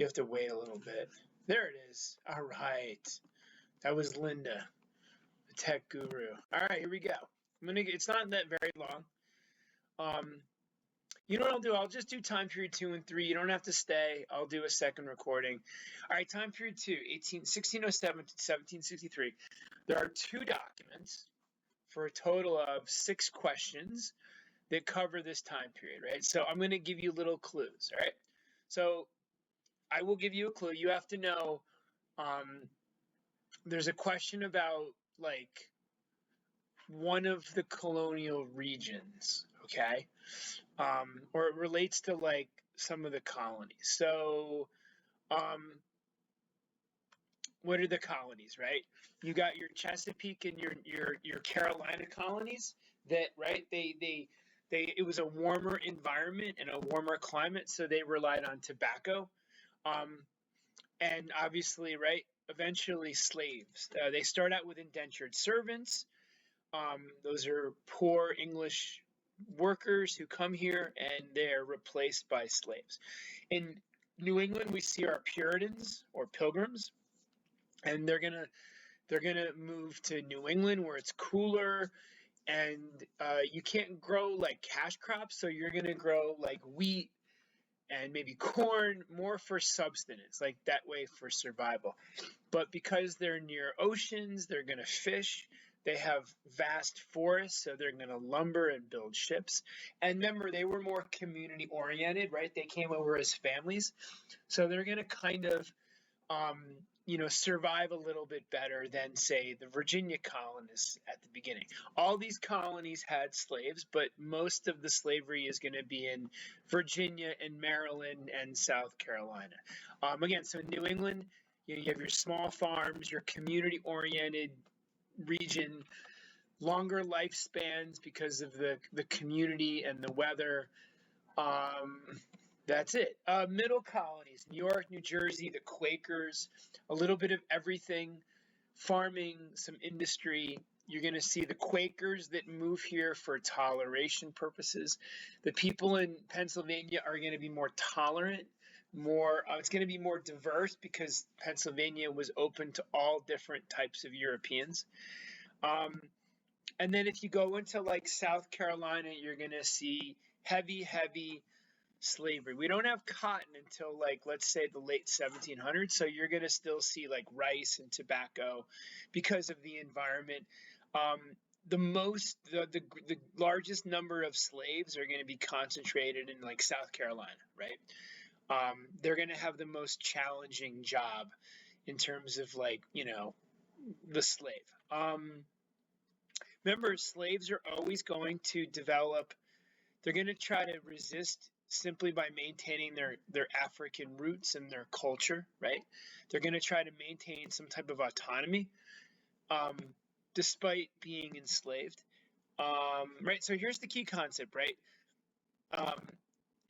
You have to wait a little bit. There it is. All right. That was Linda, the tech guru. All right, here we go. It's not that very long. You know what I'll do? I'll just do time period 2 and 3. You don't have to stay. I'll do a second recording. All right, time period 2, 1607 to 1763. There are 2 documents for a total of 6 questions that cover this time period, right? So I'm going to give you little clues, all right? So I will give you a clue. You have to know, there's a question about, like, one of the colonial regions, okay? Or it relates to, like, some of the colonies. So, what are the colonies, right? You got your Chesapeake and your Carolina colonies that, right? It was a warmer environment and a warmer climate, so they relied on tobacco, and obviously, right? Eventually, slaves. They start out with indentured servants. Those are poor English workers who come here and they're replaced by slaves. In New England, we see our Puritans or Pilgrims, and they're gonna move to New England where it's cooler, and you can't grow like cash crops, so you're gonna grow like wheat and maybe corn, more for subsistence, like that way for survival. But because they're near oceans, they're gonna fish. They have vast forests, so they're going to lumber and build ships. And remember, they were more community oriented, right? They came over as families, so they're going to kind of survive a little bit better than, say, the Virginia colonists at the beginning. All these colonies had slaves, but most of the slavery is going to be in Virginia and Maryland and South Carolina. Again, so in New England, you have your small farms, your community-oriented region, longer lifespans because of the community and the weather. That's it. Middle colonies, New York, New Jersey, the Quakers, a little bit of everything, farming, some industry. You're going to see the Quakers that move here for toleration purposes. The people in Pennsylvania are going to be more tolerant, it's going to be more diverse because Pennsylvania was open to all different types of Europeans. And then if you go into like South Carolina, you're going to see heavy slavery. We don't have cotton until, like, let's say the late 1700s, so you're going to still see like rice and tobacco because of the environment. The largest number of slaves are going to be concentrated in like South Carolina, right? They're going to have the most challenging job in terms of, like, the slave. Remember, slaves are always going to develop. They're going to try to resist simply by maintaining their African roots and their culture, right? They're going to try to maintain some type of autonomy, despite being enslaved, right? So here's the key concept, right?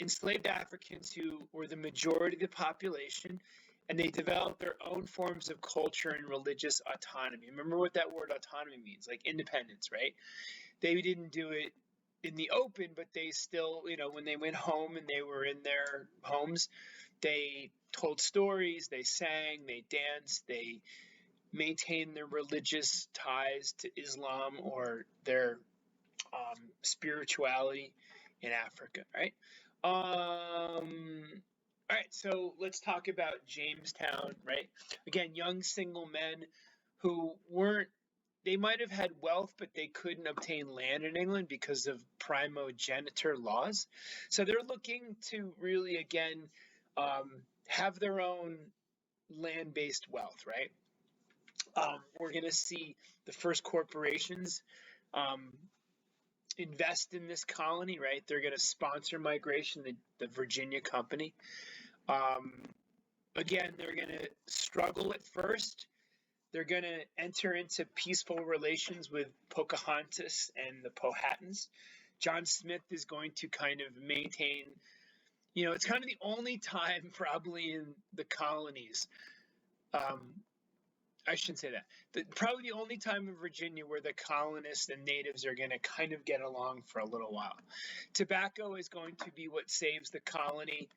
Enslaved Africans who were the majority of the population, and they developed their own forms of culture and religious autonomy. Remember what that word autonomy means, like independence, right? They didn't do it in the open, but they still, when they went home and they were in their homes, they told stories, they sang, they danced, they maintained their religious ties to Islam or their spirituality in Africa, right? All right, so let's talk about Jamestown, right? Again, young single men who they might have had wealth, but they couldn't obtain land in England because of primogeniture laws. So they're looking to really, again, have their own land-based wealth, right? We're going to see the first corporations invest in this colony, right? They're going to sponsor migration, the Virginia Company. Again, they're going to struggle at first. They're going to enter into peaceful relations with Pocahontas and the Powhatans. John Smith is going to kind of maintain, it's kind of the only time probably in the colonies. I shouldn't say that. Probably the only time in Virginia where the colonists and natives are going to kind of get along for a little while. Tobacco is going to be what saves the colony.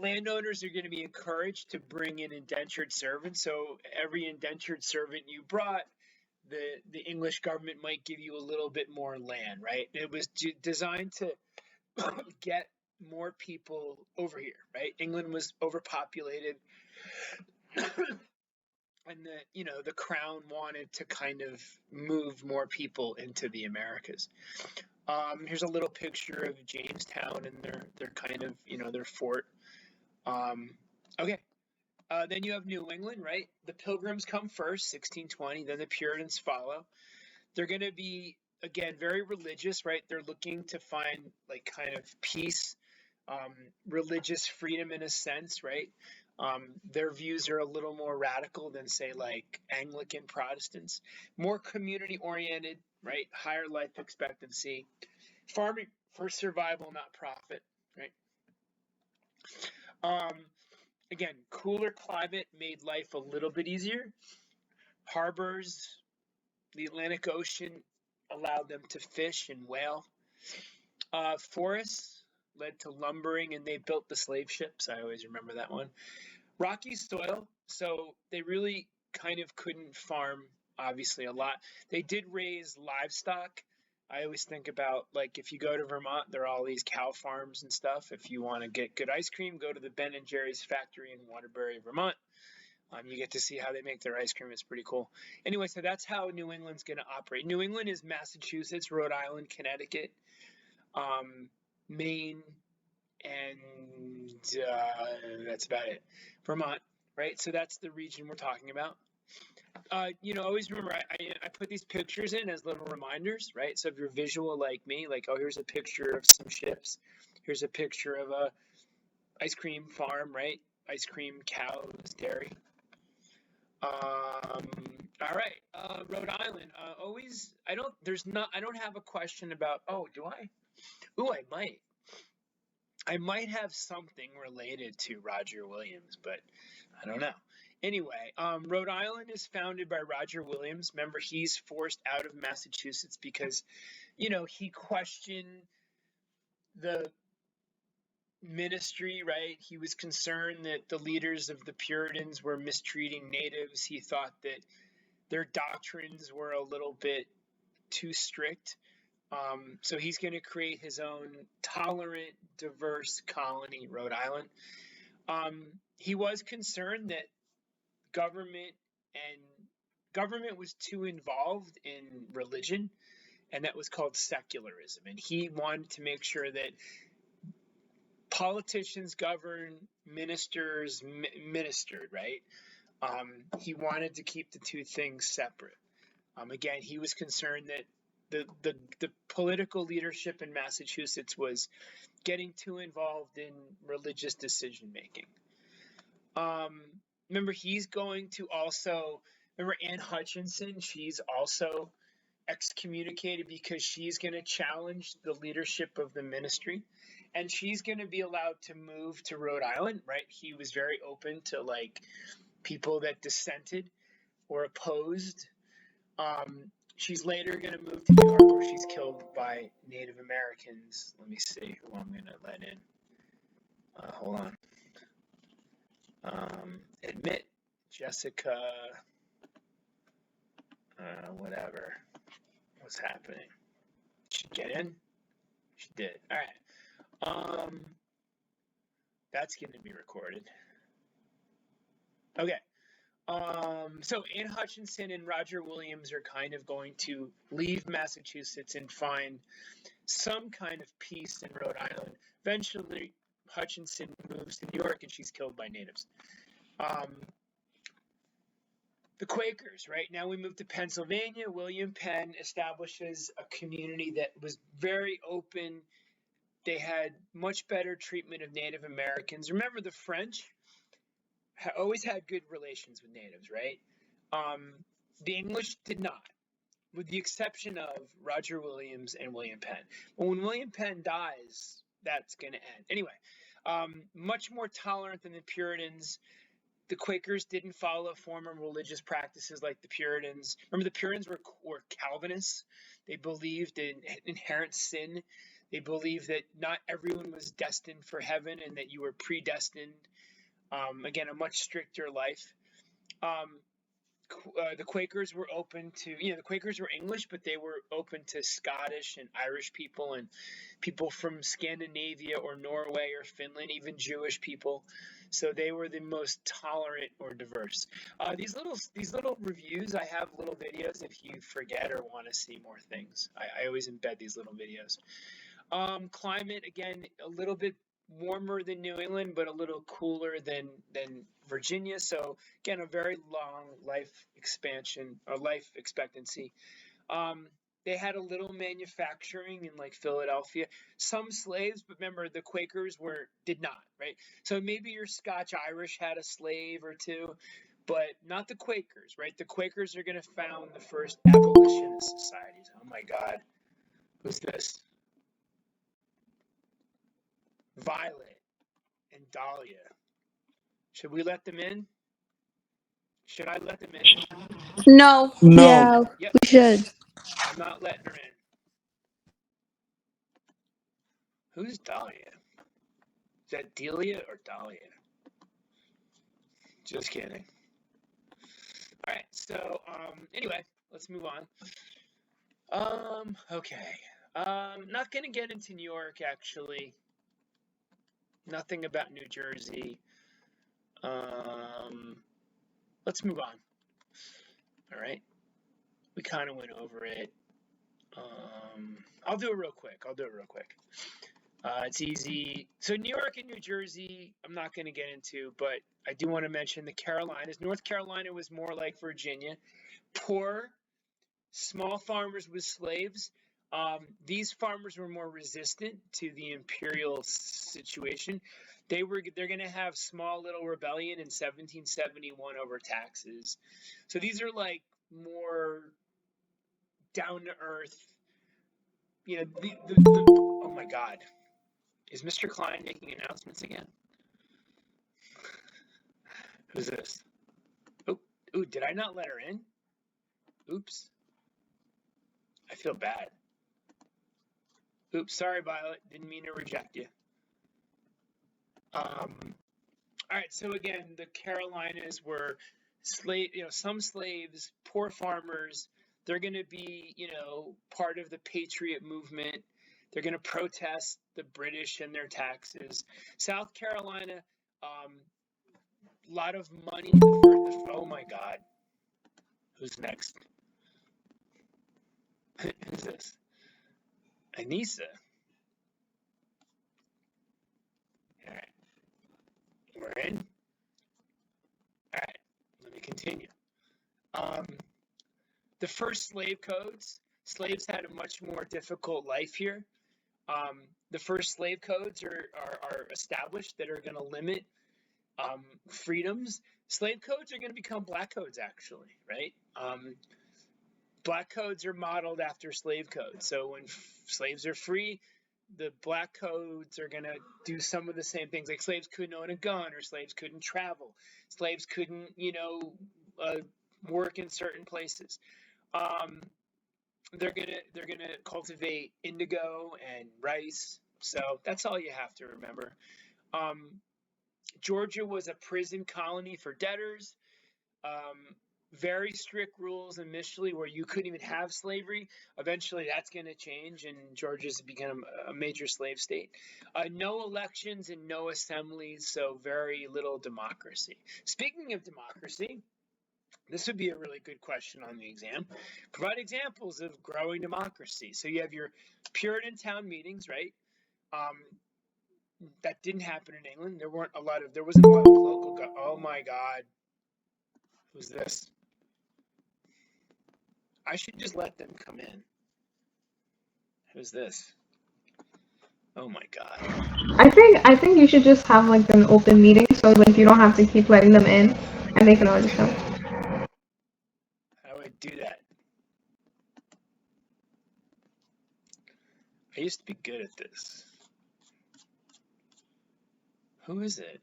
landowners are going to be encouraged to bring in indentured servants. So every indentured servant you brought, the English government might give you a little bit more land, right? It was designed to get more people over here, right? England was overpopulated, and the crown wanted to kind of move more people into the Americas. Here's a little picture of Jamestown and their kind of their fort. Okay. Then you have New England, right? The Pilgrims come first, 1620, then the Puritans follow. They're going to be, again, very religious, right? They're looking to find like kind of peace, religious freedom in a sense, right? Their views are a little more radical than, say, like Anglican Protestants, more community oriented, right? Higher life expectancy, farming for survival, not profit, right? Again, cooler climate made life a little bit easier. Harbors, the Atlantic Ocean allowed them to fish and whale. Forests led to lumbering, and they built the slave ships. I always remember that one. Rocky soil, so they really kind of couldn't farm, obviously, a lot. They did raise livestock. I always think about, like, if you go to Vermont, there are all these cow farms and stuff. If you want to get good ice cream, go to the Ben & Jerry's factory in Waterbury, Vermont. You get to see how they make their ice cream. It's pretty cool. Anyway, so that's how New England's going to operate. New England is Massachusetts, Rhode Island, Connecticut, Maine, and that's about it. Vermont, right? So that's the region we're talking about. Always remember, I put these pictures in as little reminders, right? So if you're visual like me, like, oh, here's a picture of some ships. Here's a picture of a ice cream farm, right? Ice cream, cows, dairy. All right. Rhode Island. I don't have a question about, oh, do I? Ooh, I might have something related to Roger Williams, but I don't know. Anyway, Rhode Island is founded by Roger Williams. Remember, he's forced out of Massachusetts because, he questioned the ministry, right? He was concerned that the leaders of the Puritans were mistreating natives. He thought that their doctrines were a little bit too strict. So he's going to create his own tolerant, diverse colony, Rhode Island. He was concerned that government was too involved in religion, and that was called secularism. And he wanted to make sure that politicians govern, ministers ministered, right? He wanted to keep the two things separate. Again, he was concerned that the political leadership in Massachusetts was getting too involved in religious decision making. Remember, he's going to also, remember Anne Hutchinson, she's also excommunicated because she's going to challenge the leadership of the ministry, and she's going to be allowed to move to Rhode Island, right? He was very open to like people that dissented or opposed. She's later going to move to New York, where she's killed by Native Americans. Let me see who I'm going to let in. Hold on. Admit Jessica. Whatever. What's happening? Did she get in? She did. All right. That's going to be recorded. Okay. So Anne Hutchinson and Roger Williams are kind of going to leave Massachusetts and find some kind of peace in Rhode Island. Eventually, Hutchinson moves to New York and she's killed by natives. The Quakers, right? Now we move to Pennsylvania. William Penn establishes a community that was very open. They had much better treatment of Native Americans. Remember, the French always had good relations with natives, right? The English did not, with the exception of Roger Williams and William Penn. But when William Penn dies, that's going to end. Anyway, much more tolerant than the Puritans. The Quakers didn't follow formal religious practices like the Puritans. Remember, the Puritans were Calvinists. They believed in inherent sin. They believed that not everyone was destined for heaven and that you were predestined. Again, a much stricter life. The Quakers were open to, the Quakers were English, but they were open to Scottish and Irish people and people from Scandinavia or Norway or Finland, even Jewish people. So they were the most tolerant or diverse. These little reviews, I have little videos if you forget or want to see more things. I always embed these little videos. Climate, again, a little bit warmer than New England, but a little cooler than Virginia. So again, a very long life expectancy. They had a little manufacturing in like Philadelphia. Some slaves, but remember the Quakers did not, right? So maybe your Scotch Irish had a slave or two, but not the Quakers, right? The Quakers are going to found the first abolitionist societies. Oh my God, who's this? Violet and Dahlia. Should we let them in? Should I let them in? No. Yeah, Yep. we should. I'm not letting her in. Who's Dahlia? Is that Delia or Dahlia? Just kidding. All right. So anyway, let's move on. Okay. Not gonna get into New York actually. Nothing about New Jersey. Let's move on. All right. We kind of went over it. I'll do it real quick. It's easy. So New York and New Jersey, I'm not going to get into, but I do want to mention the Carolinas. North Carolina was more like Virginia. Poor, small farmers with slaves. These farmers were more resistant to the imperial situation. They're going to have small little rebellion in 1771 over taxes. So these are like more down to earth. Oh my God. Is Mr. Klein making announcements again? Who's this? Ooh, did I not let her in? Oops. I feel bad. Oops, sorry, Violet. Didn't mean to reject you. All right, so again, the Carolinas were some slaves, poor farmers. They're going to be, part of the patriot movement. They're going to protest the British and their taxes. South Carolina, a lot of money. Oh my God. Who's next? Who's this? Anissa. All right. We're in. All right. Let me continue. The first slave codes, slaves had a much more difficult life here. The first slave codes are established that are going to limit freedoms. Slave codes are going to become black codes, actually, right? Black codes are modeled after slave codes. So when slaves are free, the black codes are going to do some of the same things. Like slaves couldn't own a gun, or slaves couldn't travel. Slaves couldn't, work in certain places. They're gonna cultivate indigo and rice. So that's all you have to remember. Georgia was a prison colony for debtors. Very strict rules initially where you couldn't even have slavery. Eventually that's going to change and Georgia's become a major slave state. No elections and no assemblies, so very little democracy. Speaking of democracy, this would be a really good question on the exam. Provide examples of growing democracy. So you have your Puritan town meetings, right? That didn't happen in England. There wasn't a lot of local. Oh my God. Who's this? I should just let them come in. Who's this? Oh my God. I think you should just have like an open meeting so like you don't have to keep letting them in and they can always come. How do I do that? I used to be good at this. Who is it?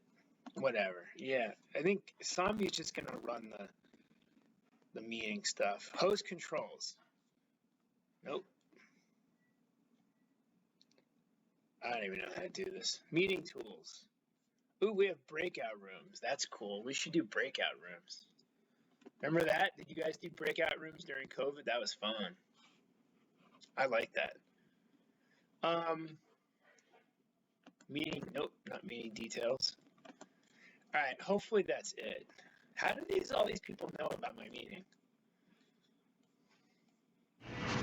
Whatever. Yeah, I think Sambi's just gonna run the meeting stuff. Host controls. Nope. I don't even know how to do this. Meeting tools. Ooh, we have breakout rooms. That's cool. We should do breakout rooms. Remember that? Did you guys do breakout rooms during COVID? That was fun. I like that. Meeting, nope, not meeting details. All right, hopefully that's it. How do all these people know about my meeting?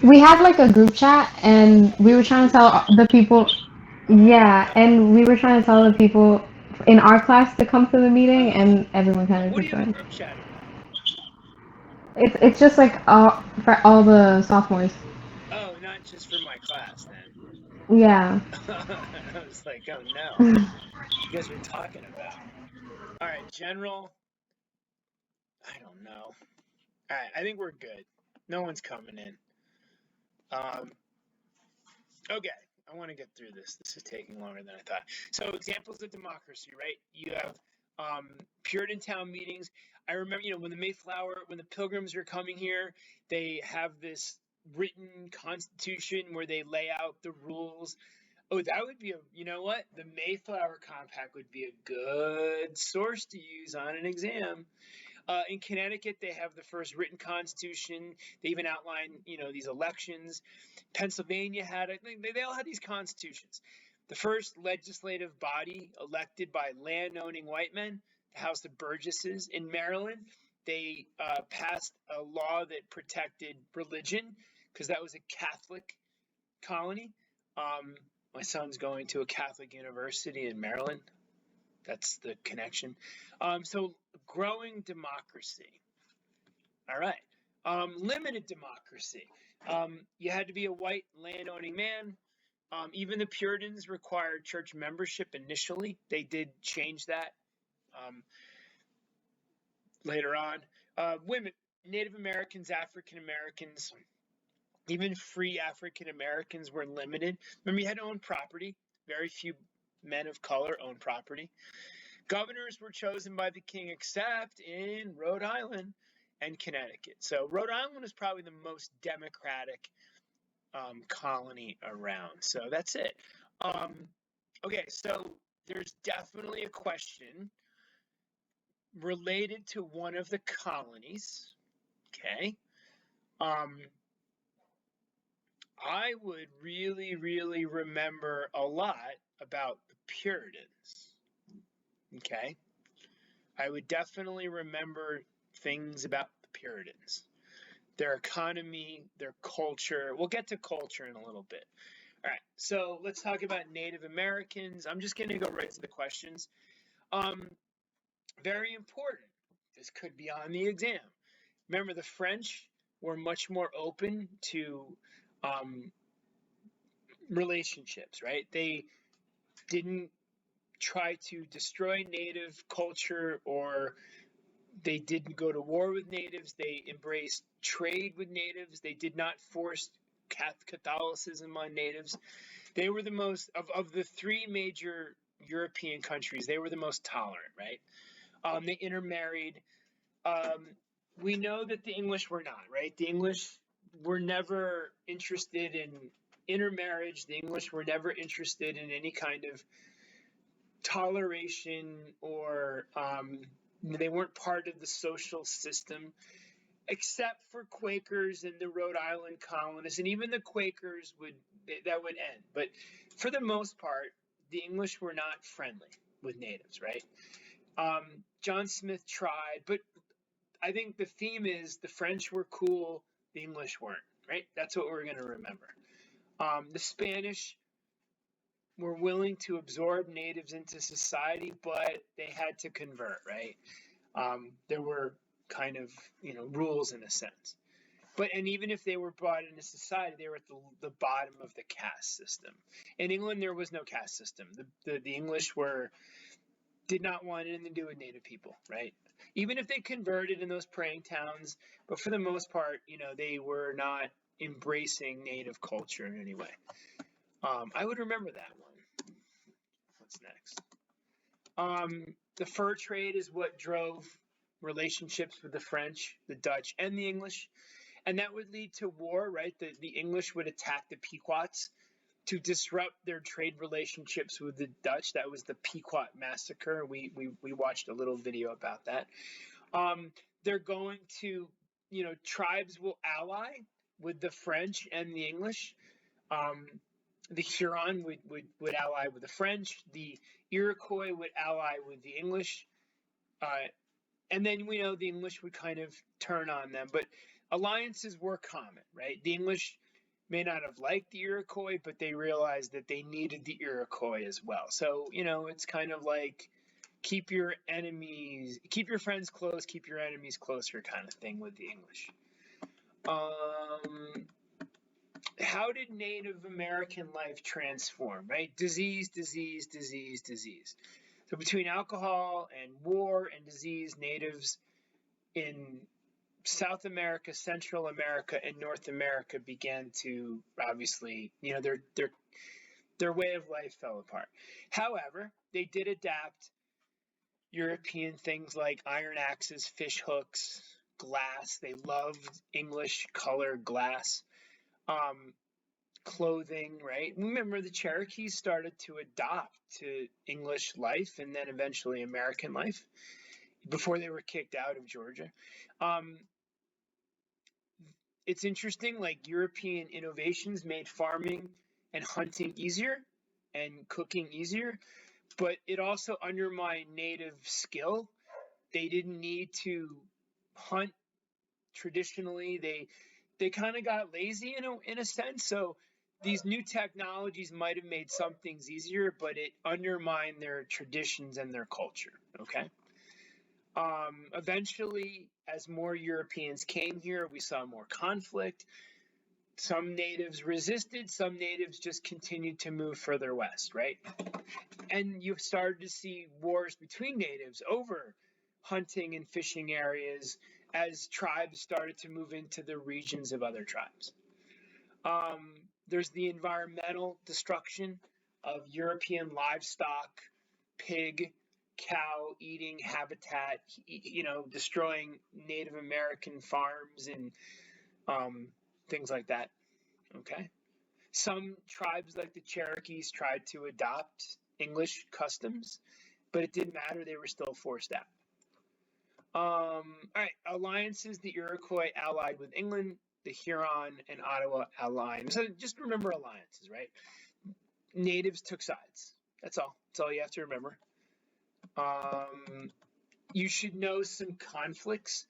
We had like a group chat, and we were trying to tell the people. Yeah, and we were trying to tell the people in our class to come to the meeting, Oh, and everyone kind of what do just you have a joined. group chat about? It's just like for all the sophomores. Oh, not just for my class then. Yeah. I was like, oh no, you guys were talking about. All right, general. I don't know. All right, I think we're good. No one's coming in. Okay, I want to get through this. This is taking longer than I thought. So, examples of democracy, right? You have Puritan town meetings. I remember, when the Mayflower, when the Pilgrims are coming here, they have this written constitution where they lay out the rules. Oh, that would be you know what? The Mayflower Compact would be a good source to use on an exam. In Connecticut, they have the first written constitution. They even outline, these elections. Pennsylvania had it. They all had these constitutions. The first legislative body elected by land-owning white men, the House of Burgesses. In Maryland, they passed a law that protected religion because that was a Catholic colony. My son's going to a Catholic university in Maryland. That's the connection. So growing democracy. All right. Limited democracy. You had to be a white landowning man. Even the Puritans required church membership initially. They did change that later on. Women, Native Americans, African Americans, even free African Americans were limited. Remember, you had to own property. Very few men of color owned property. Governors were chosen by the king, except in Rhode Island and Connecticut. So Rhode Island is probably the most democratic colony around. So that's it. Okay, so there's definitely a question related to one of the colonies. Okay. I would really, really remember a lot about the Puritans. Okay. I would definitely remember things about the Puritans, their economy, their culture. We'll get to culture in a little bit. All right, so let's talk about Native Americans. I'm just going to go right to the questions. Very important. This could be on the exam. Remember, the French were much more open to relationships, right? They didn't try to destroy native culture, or they didn't go to war with natives. They embraced trade with natives. They did not force Catholicism on natives. They were the most, of the three major European countries, they were the most tolerant, right? They intermarried. We know that the English were not, right? The English were never interested in intermarriage. The English were never interested in any kind of toleration, or they weren't part of the social system, except for Quakers and the Rhode Island colonists, and even the Quakers that would end. But for the most part, the English were not friendly with natives, right? John Smith tried, but I think the theme is the French were cool, the English weren't, right? That's what we're going to remember. The Spanish were willing to absorb natives into society, but they had to convert, right? There were kind of, rules in a sense. And even if they were brought into society, they were at the bottom of the caste system. In England, there was no caste system. The English did not want anything to do with native people, right? Even if they converted in those praying towns, but for the most part, they were not embracing native culture in any way. I would remember that one. What's next? The fur trade is what drove relationships with the French, the Dutch, and the English. And that would lead to war, right? The English would attack the Pequots. to disrupt their trade relationships with the Dutch. That was the Pequot Massacre. We watched a little video about that. They're going to, tribes will ally with the French and the English. The Huron would ally with the French. The Iroquois would ally with the English. And then we know the English would kind of turn on them. But alliances were common, right? The English may not have liked the Iroquois, but they realized that they needed the Iroquois as well. So, it's kind of like keep your friends close, keep your enemies closer kind of thing with the English. How did Native American life transform, right? Disease. So between alcohol and war and disease, natives in South America, Central America, and North America began to obviously, their way of life fell apart. However, they did adapt European things like iron axes, fish hooks, glass. They loved English colored glass. Clothing, right? Remember, the Cherokees started to adopt to English life and then eventually American life before they were kicked out of Georgia. It's interesting, like European innovations made farming and hunting easier and cooking easier, but it also undermined native skill. They didn't need to hunt traditionally. They kind of got lazy in a sense. So these new technologies might have made some things easier, but it undermined their traditions and their culture. Okay. Eventually, as more Europeans came here, we saw more conflict. Some natives resisted, some natives just continued to move further west, right? And you've started to see wars between natives over hunting and fishing areas as tribes started to move into the regions of other tribes. There's the environmental destruction of European livestock, pig, cow eating habitat, destroying Native American farms and things like that. Okay. Some tribes like the Cherokees tried to adopt English customs, but it didn't matter. They were still forced out. All right. Alliances. The Iroquois allied with England. The Huron and Ottawa allied. So just remember alliances, right? Natives took sides. That's all. That's all you have to remember. You should know some conflicts.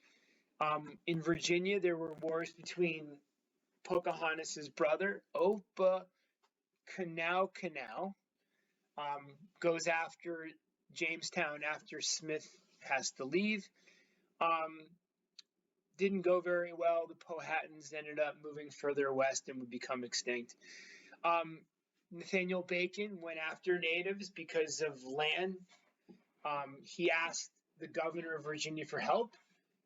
In Virginia, there were wars between Pocahontas's brother, Opechancanough, goes after Jamestown after Smith has to leave. Didn't go very well. The Powhatans ended up moving further west and would become extinct. Nathaniel Bacon went after natives because of land. He asked the governor of Virginia for help,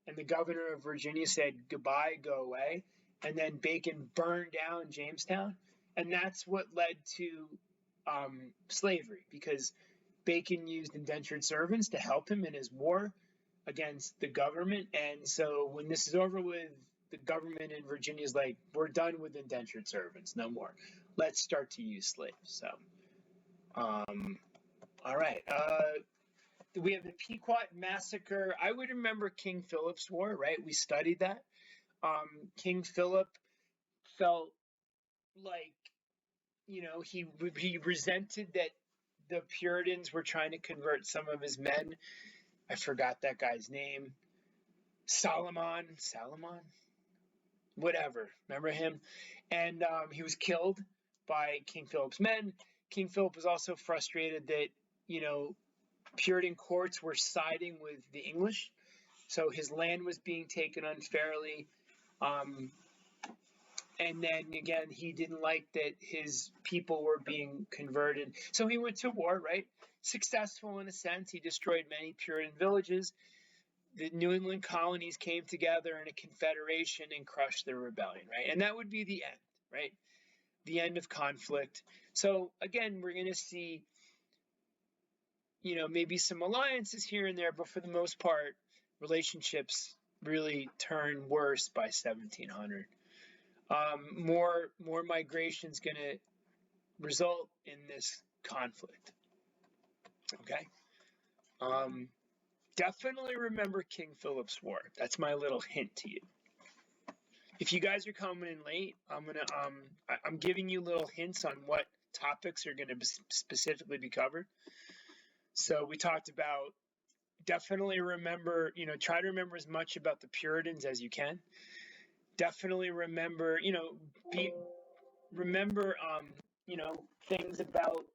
and the governor of Virginia said, goodbye, go away. And then Bacon burned down Jamestown. And that's what led to slavery, because Bacon used indentured servants to help him in his war against the government. And so when this is over with, the government in Virginia is like, we're done with indentured servants, no more. Let's start to use slaves. So, all right. We have the Pequot Massacre. I would remember King Philip's War, right? We studied that. King Philip felt like, he resented that the Puritans were trying to convert some of his men. I forgot that guy's name. Salomon, whatever. Remember him? And he was killed by King Philip's men. King Philip was also frustrated that, Puritan courts were siding with the English. So his land was being taken unfairly. And then again, he didn't like that his people were being converted. So he went to war, right? Successful in a sense. He destroyed many Puritan villages. The New England colonies came together in a confederation and crushed the rebellion, right? And that would be the end, right? The end of conflict. So again, we're going to see, maybe some alliances here and there, but for the most part, relationships really turn worse by 1700. More migration's going to result in this conflict. Okay. Definitely remember King Philip's War. That's my little hint to you. If you guys are coming in late, I'm giving you little hints on what topics are going to specifically be covered. So we talked about, definitely remember, try to remember as much about the Puritans as you can. Definitely remember, remember, things about,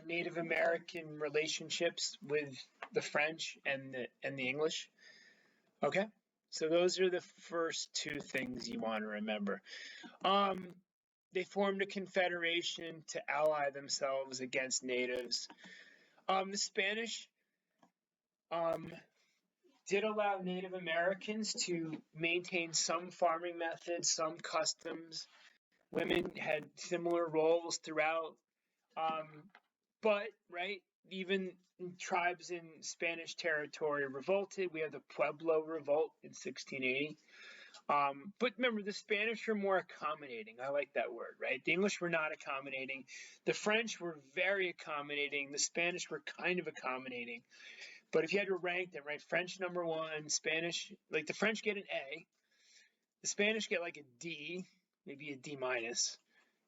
Native American relationships with the French and the English. Okay. So those are the first two things you want to remember. They formed a confederation to ally themselves against natives. The Spanish did allow Native Americans to maintain some farming methods, some customs. Women had similar roles throughout. But, right, even tribes in Spanish territory revolted. We have the Pueblo Revolt in 1680. But remember, the Spanish were more accommodating. I like that word, right? The English were not accommodating. The French were very accommodating. The Spanish were kind of accommodating. But if you had to rank them, right, French number one, Spanish, like the French get an A, the Spanish get like a D, maybe a D minus,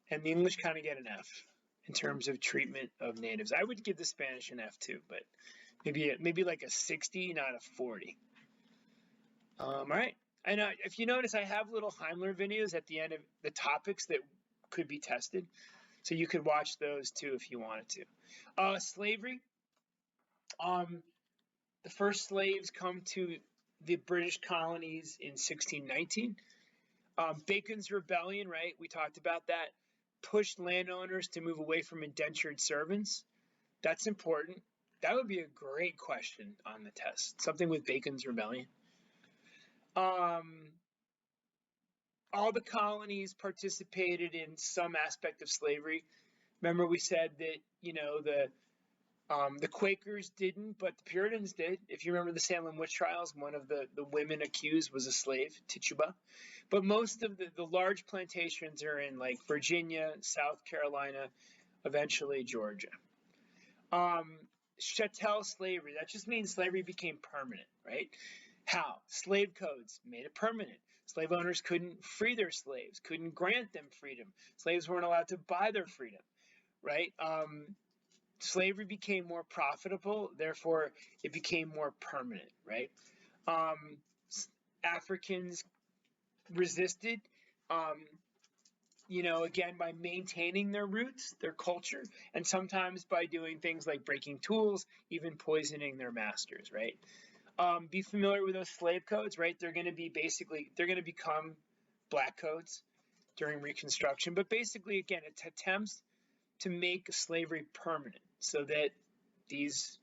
and the English kind of get an F in terms of treatment of natives. I would give the Spanish an F too, but maybe like a 60, not a 40. All right. And if you notice, I have little Heimler videos at the end of the topics that could be tested. So you could watch those too if you wanted to. Slavery. The first slaves come to the British colonies in 1619. Bacon's Rebellion, right? We talked about that. Pushed landowners to move away from indentured servants. That's important. That would be a great question on the test. Something with Bacon's Rebellion. All the colonies participated in some aspect of slavery. Remember, we said that the Quakers didn't, but the Puritans did. If you remember the Salem witch trials, one of the women accused was a slave, Tituba. But most of the large plantations are in like Virginia, South Carolina, eventually Georgia. Chattel slavery, that just means slavery became permanent, right? How? Slave codes made it permanent. Slave owners couldn't free their slaves, couldn't grant them freedom. Slaves weren't allowed to buy their freedom, right? Slavery became more profitable, therefore it became more permanent, right? Africans resisted, again, by maintaining their roots, their culture, and sometimes by doing things like breaking tools, even poisoning their masters, right? Be familiar with those slave codes, right? They're going to become black codes during Reconstruction. But basically, again, it attempts to make slavery permanent so that these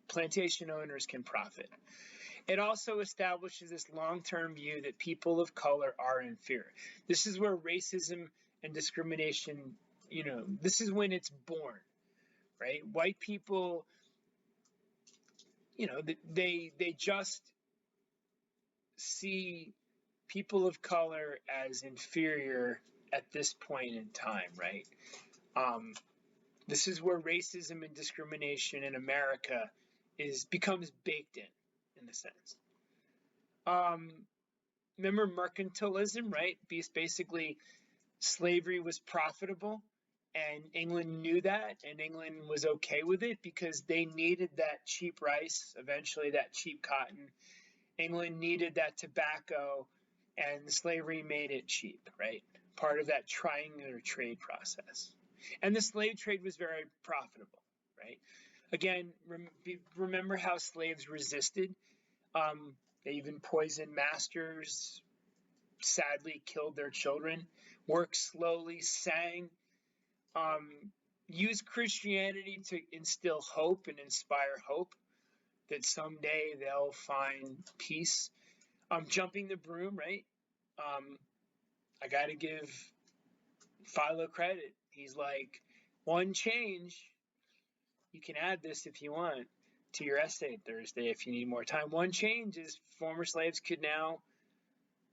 plantation owners can profit. It also establishes this long-term view that people of color are inferior. This is where racism and discrimination, this is when it's born, right? White people, they just see people of color as inferior at this point in time, right? This is where racism and discrimination in America becomes baked in a sense. Remember mercantilism, right? Basically, slavery was profitable, and England knew that, and England was okay with it because they needed that cheap rice, eventually that cheap cotton. England needed that tobacco, and slavery made it cheap, right? Part of that triangular trade process. And the slave trade was very profitable, right? Again, remember how slaves resisted. They even poisoned masters, sadly killed their children, worked slowly, sang, used Christianity to instill hope and inspire hope that someday they'll find peace. Jumping the broom, right? I got to give Philo credit. He's like, one change, you can add this if you want to your essay Thursday if you need more time. One change is former slaves could now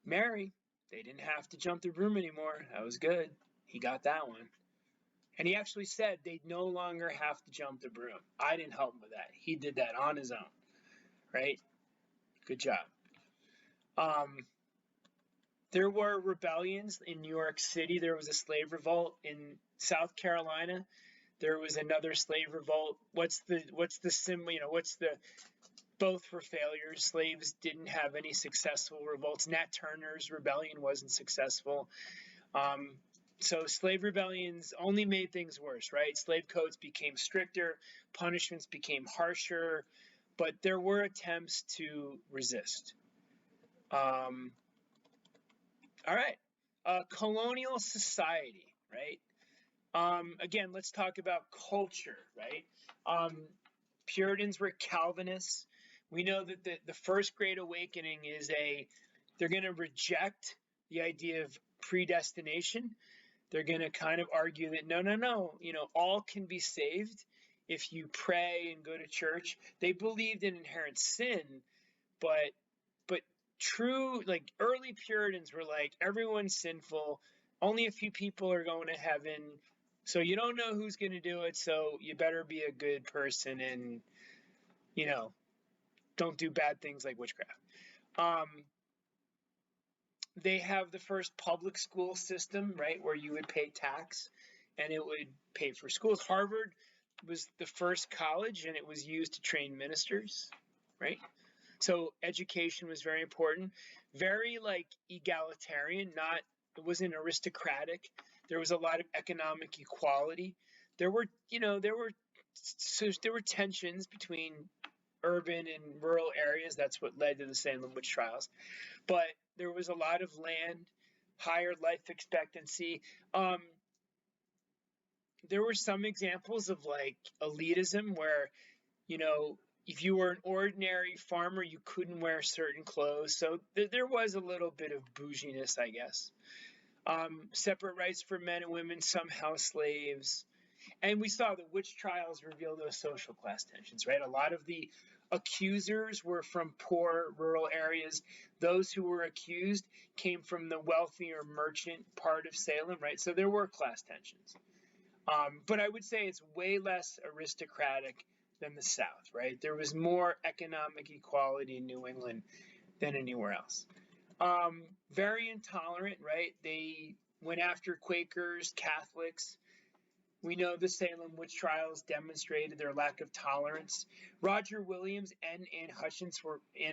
marry. They didn't have to jump the broom anymore. That was good. He got that one. And he actually said they'd no longer have to jump the broom. I didn't help him with that. He did that on his own, right? Good job. There were rebellions in New York City. There was a slave revolt in South Carolina. There was another slave revolt. What's the symbol? What's the both were failures. Slaves didn't have any successful revolts. Nat Turner's rebellion wasn't successful. So slave rebellions only made things worse, right? Slave codes became stricter, punishments became harsher, but there were attempts to resist. All right. Colonial society, right? Again, let's talk about culture, right? Puritans were Calvinists. We know that the First Great Awakening is they're going to reject the idea of predestination. They're going to kind of argue that no, all can be saved if you pray and go to church. They believed in inherent sin, but true, like early Puritans were like, everyone's sinful. Only a few people are going to heaven. So you don't know who's going to do it. So you better be a good person and, don't do bad things like witchcraft. They have the first public school system, right, where you would pay tax and it would pay for schools. Harvard was the first college and it was used to train ministers, right? So education was very important, very egalitarian, it wasn't aristocratic. There was a lot of economic equality. There were tensions between urban and rural areas. That's what led to the Salem witch trials. But there was a lot of land, higher life expectancy. There were some examples of elitism where, if you were an ordinary farmer, you couldn't wear certain clothes. So there was a little bit of bouginess, I guess. Separate rights for men and women, some house slaves. And we saw the witch trials reveal those social class tensions, right? A lot of the accusers were from poor rural areas. Those who were accused came from the wealthier merchant part of Salem, right? So there were class tensions. But I would say it's way less aristocratic than the South, right? There was more economic equality in New England than anywhere else. Very intolerant, right? They went after Quakers, Catholics. We know the Salem witch trials demonstrated their lack of tolerance. Roger Williams and Anne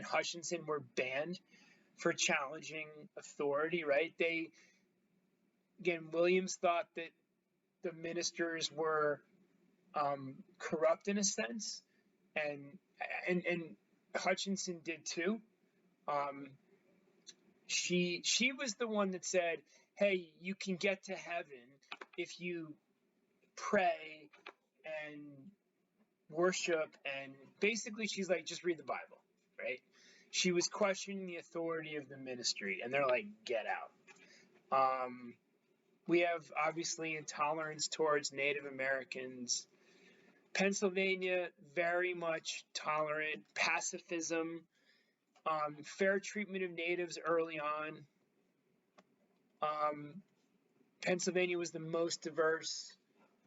Hutchinson were banned for challenging authority, right? Williams thought that the ministers were corrupt in a sense, and Hutchinson did too. She was the one that said, "Hey, you can get to heaven if you pray and worship," and basically she's like, just read the Bible, right? She was questioning the authority of the ministry, and they're like, get out. We have obviously intolerance towards Native Americans. Pennsylvania, very much tolerant. Pacifism, fair treatment of natives early on. Pennsylvania was the most diverse.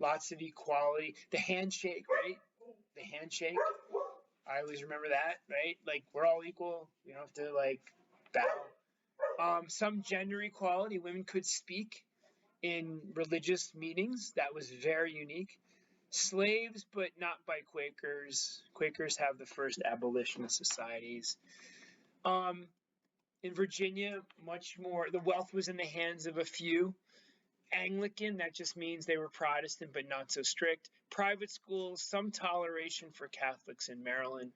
Lots of equality. The handshake, right? The handshake. I always remember that, right? Like, we're all equal. We don't have to, bow. Some gender equality. Women could speak in religious meetings. That was very unique. Slaves, but not by Quakers. Quakers have the first abolitionist societies. In Virginia, much more. The wealth was in the hands of a few. Anglican, that just means they were Protestant but not so strict. Private schools, some toleration for Catholics in Maryland.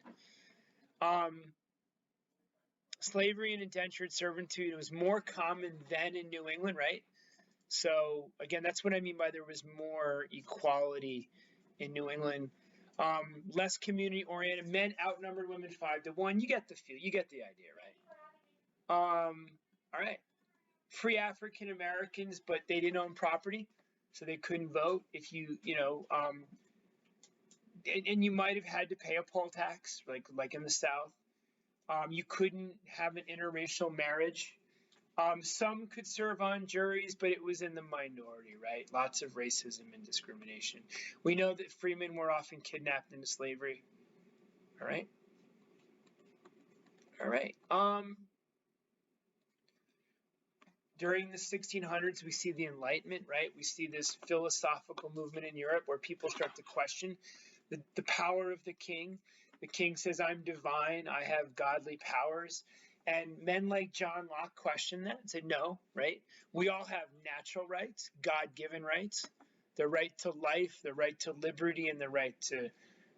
Slavery and indentured servitude was more common then in New England, right? So again, that's what I mean by there was more equality in New England. Less community oriented. Men outnumbered women 5-1. You get the feel. You get the idea, right? All right. Free African Americans, but they didn't own property, so they couldn't vote. If and you might have had to pay a poll tax, like in the South. You couldn't have an interracial marriage. Some could serve on juries, but it was in the minority, right? Lots of racism and discrimination. We know that freemen were often kidnapped into slavery. All right. All right. During the 1600s, we see the Enlightenment, right? We see this philosophical movement in Europe where people start to question the power of the king. The king says, I'm divine, I have godly powers. And men like John Locke questioned that and said, no, right? We all have natural rights, God-given rights, the right to life, the right to liberty, and the right to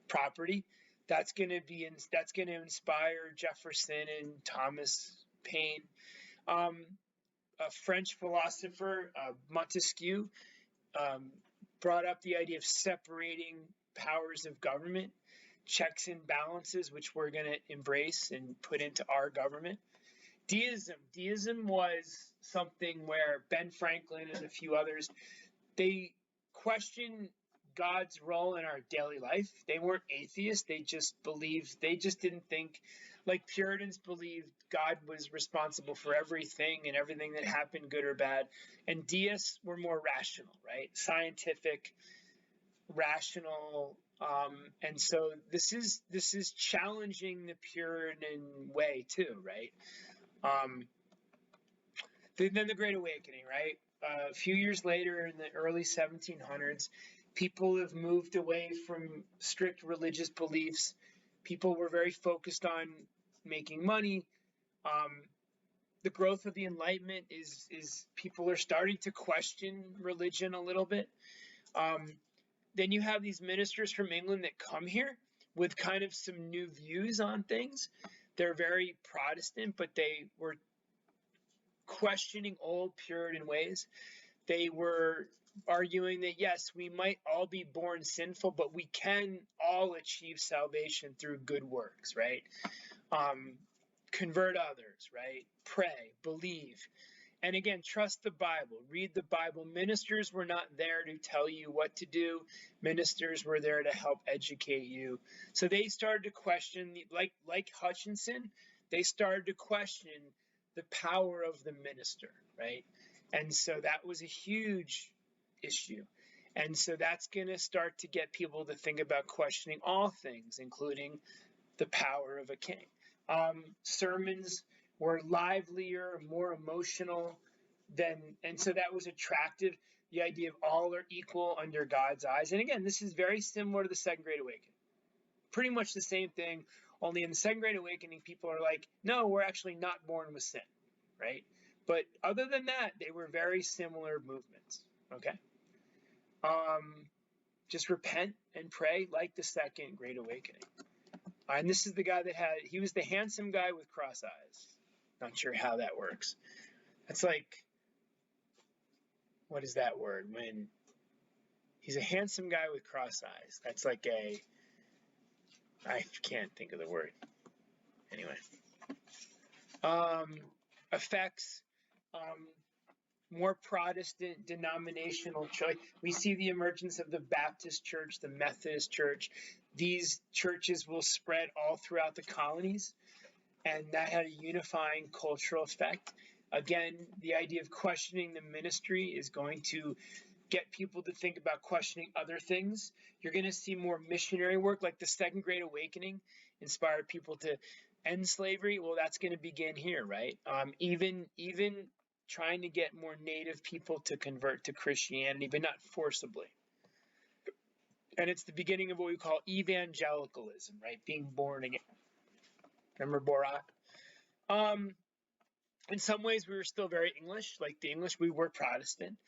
property. That's going to inspire Jefferson and Thomas Paine. A French philosopher, Montesquieu, brought up the idea of separating powers of government, checks and balances, which we're going to embrace and put into our government. Deism was something where Ben Franklin and a few others, they questioned God's role in our daily life. They weren't atheists. They just didn't think, like Puritans believed God was responsible for everything and everything that happened, good or bad. And deists were more rational, right? Scientific, rational. And so this is challenging the Puritan way too, right? Then the Great Awakening, right? A few years later, in the early 1700s, people have moved away from strict religious beliefs. People were very focused on making money. The growth of the Enlightenment is people are starting to question religion a little bit. Then you have these ministers from England that come here with kind of some new views on things. They're very Protestant, but they were questioning old Puritan ways. They were arguing that, yes, we might all be born sinful, but we can all achieve salvation through good works, right? Convert others, right? Pray, believe. And again, trust the Bible, read the Bible. Ministers were not there to tell you what to do. Ministers were there to help educate you. So they started to question, like Hutchinson, they started to question the power of the minister, right? And so that was a huge issue. And so that's going to start to get people to think about questioning all things, including the power of a king. Sermons were livelier, more emotional and so that was attractive. The idea of all are equal under God's eyes. And again, this is very similar to the Second Great Awakening. Pretty much the same thing, only in the Second Great Awakening, people are like, no, we're actually not born with sin, right? But other than that, they were very similar movements, okay? Just repent and pray like the Second Great Awakening. And this is the guy he was the handsome guy with cross eyes. Not sure how that works. That's like, what is that word? When he's a handsome guy with cross eyes. That's like I can't think of the word. Anyway. Effects, more Protestant denominational choice. We see the emergence of the Baptist Church, the Methodist Church. These churches will spread all throughout the colonies, and that had a unifying cultural effect. Again, the idea of questioning the ministry is going to get people to think about questioning other things. You're going to see more missionary work, like the Second Great Awakening inspired people to end slavery. Well, that's going to begin here, right? Even trying to get more native people to convert to Christianity, but not forcibly. And it's the beginning of what we call evangelicalism, right? Being born again. Remember Borat? In some ways, we were still very English. Like the English, we were Protestant.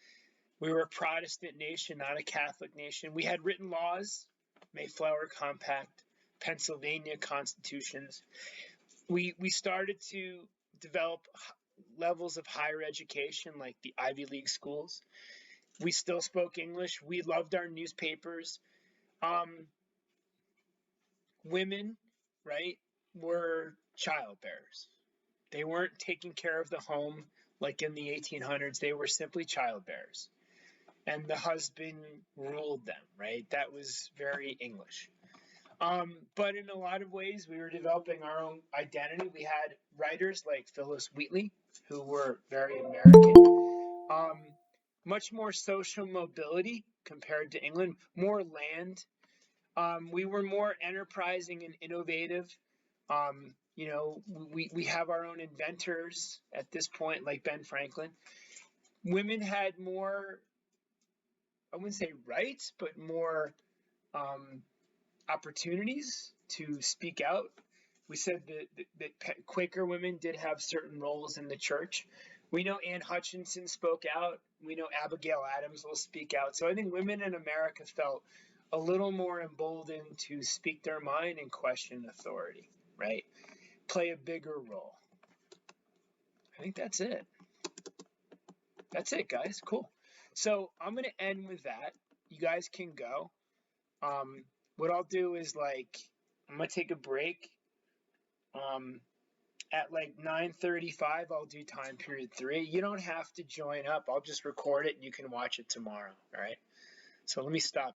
We were a Protestant nation, not a Catholic nation. We had written laws, Mayflower Compact, Pennsylvania constitutions. We started to develop levels of higher education, like the Ivy League schools. We still spoke English. We loved our newspapers. Women, right, were childbearers. They weren't taking care of the home like in the 1800s. They were simply childbearers. And the husband ruled them, right? That was very English. But in a lot of ways, we were developing our own identity. We had writers like Phillis Wheatley, who were very American. Much more social mobility compared to England, more land. We were more enterprising and innovative. We have our own inventors at this point, like Ben Franklin. Women had more, I wouldn't say rights, but more opportunities to speak out. We said that Quaker women did have certain roles in the church. We know Anne Hutchinson spoke out. We know Abigail Adams will speak out. So I think women in America felt a little more emboldened to speak their mind and question authority, right? Play a bigger role. I think that's it. That's it, guys. Cool. So I'm going to end with that. You guys can go. What I'll do is I'm going to take a break. At 9:35, I'll do time period 3. You don't have to join up. I'll just record it and you can watch it tomorrow. All right. So let me stop.